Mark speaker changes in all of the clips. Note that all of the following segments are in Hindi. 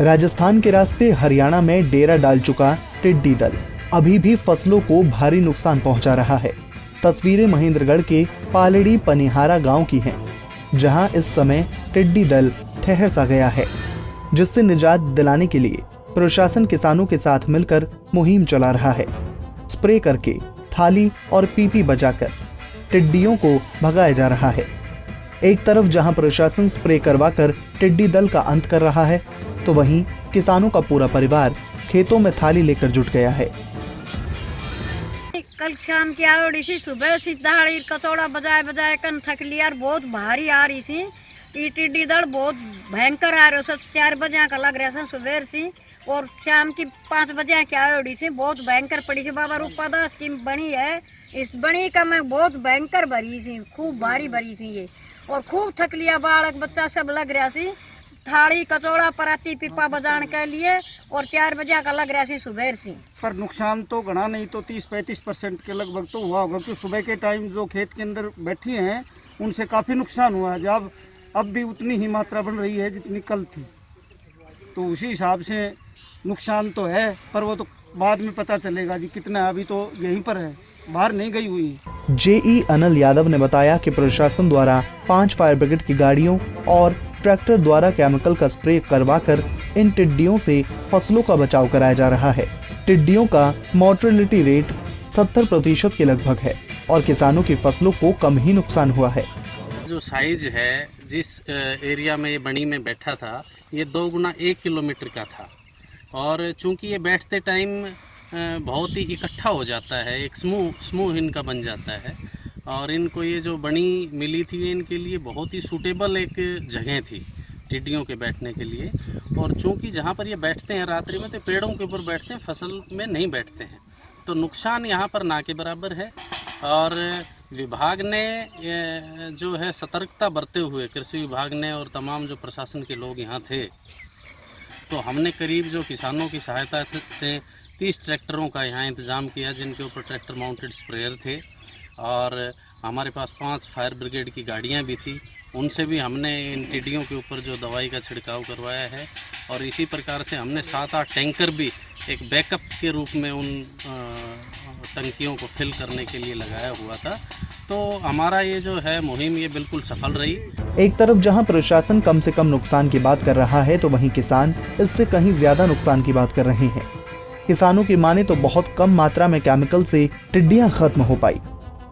Speaker 1: राजस्थान के रास्ते हरियाणा में डेरा डाल चुका टिड्डी दल अभी भी फसलों को भारी नुकसान पहुंचा रहा है। तस्वीरें महेंद्रगढ़ के पालड़ी पनिहारा गांव की हैं, जहां इस समय टिड्डी दल ठहर सा गया है, जिससे निजात दिलाने के लिए प्रशासन किसानों के साथ मिलकर मुहिम चला रहा है। स्प्रे करके थाली और पीपी बजाकर टिड्डियों को भगाया जा रहा है। एक तरफ जहां प्रशासन स्प्रे करवाकर टिड्डी दल का अंत कर रहा है, तो वहीं किसानों का पूरा परिवार खेतों में थाली लेकर जुट गया है।
Speaker 2: कल शाम की आवड़ी सी, सुबह से दहाड़ी कचौड़ा बजाए बजाए कर थक लिया, बहुत भारी आ रही सी। ये टिड्डी दल बहुत भयंकर आ रहे, 4 बजे का लग रहा सुबह से, और शाम की 5 बजे की आवड़ी सी बहुत भयंकर पड़ी थी। बाबा रूपादा स्कीम बनी है, इस बनी का मैं बहुत भयंकर भरी सी, खूब भारी भरी सी ये, और खूब थक लिया, बालक बच्चा सब लग रहा सी थाली कचौड़ा पराती पिपा बजाने के लिए, और 4 बजे का लग रहा सी सुबह से।
Speaker 3: पर नुकसान तो घना नहीं तो 30-35% के लगभग तो हुआ होगा, क्योंकि सुबह के टाइम जो खेत के अंदर बैठी हैं उनसे काफ़ी नुकसान हुआ है। जब अब भी उतनी ही मात्रा बन रही है जितनी कल थी, तो उसी हिसाब से नुकसान तो है, पर वो तो बाद में पता चलेगा जी कितना। अभी तो यहीं पर है, बाहर नहीं गई हुई।
Speaker 1: जेई अनिल यादव ने बताया कि प्रशासन द्वारा 5 फायर ब्रिगेड की गाड़ियों और ट्रैक्टर द्वारा केमिकल का स्प्रे करवाकर इन टिड्डियों से फसलों का बचाव कराया जा रहा है। टिड्डियों का मोर्टेलिटी रेट 70% के लगभग है और किसानों की फसलों को कम ही नुकसान हुआ है।
Speaker 4: जो साइज है, जिस एरिया में ये बनी में बैठा था, ये 2 गुना 1 किलोमीटर का था, और चूंकि ये बैठते टाइम बहुत ही इकट्ठा हो जाता है, एक समूह इनका बन जाता है, और इनको ये जो बनी मिली थी इनके लिए बहुत ही सूटेबल एक जगह थी टिड्डियों के बैठने के लिए। और चूंकि जहाँ पर ये बैठते हैं रात्रि में, तो पेड़ों के ऊपर बैठते हैं, फसल में नहीं बैठते हैं, तो नुकसान यहाँ पर ना के बराबर है। और विभाग ने जो है सतर्कता बरते हुए, कृषि विभाग ने और तमाम जो प्रशासन के लोग यहाँ थे, तो हमने करीब जो किसानों की सहायता से 30 ट्रैक्टरों का यहाँ इंतज़ाम किया, जिनके ऊपर ट्रैक्टर माउंटेड स्प्रेयर थे, और हमारे पास 5 फायर ब्रिगेड की गाड़ियाँ भी थी, उनसे भी हमने इन टिड्डियों के ऊपर जो दवाई का छिड़काव करवाया है। और इसी प्रकार से हमने 7-8 टैंकर भी एक बैकअप के रूप में उन टंकियों को फिल करने के लिए लगाया हुआ था। तो हमारा ये जो है मुहिम ये बिल्कुल सफल रही।
Speaker 1: एक तरफ जहां प्रशासन कम से कम नुकसान की बात कर रहा है, तो वहीं किसान इससे कहीं ज्यादा नुकसान की बात कर रहे हैं। किसानों की माने तो बहुत कम मात्रा में केमिकल से टिड्डियां खत्म हो पाई।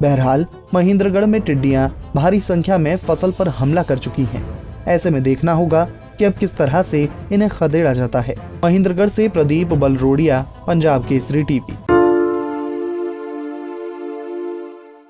Speaker 1: बहरहाल महेंद्रगढ़ में टिड्डियां भारी संख्या में फसल पर हमला कर चुकी हैं। ऐसे में देखना होगा कि अब किस तरह से इन्हें खदेड़ा जाता है। महेंद्रगढ़ से प्रदीप बलरोड़िया, पंजाब केसरी टीवी।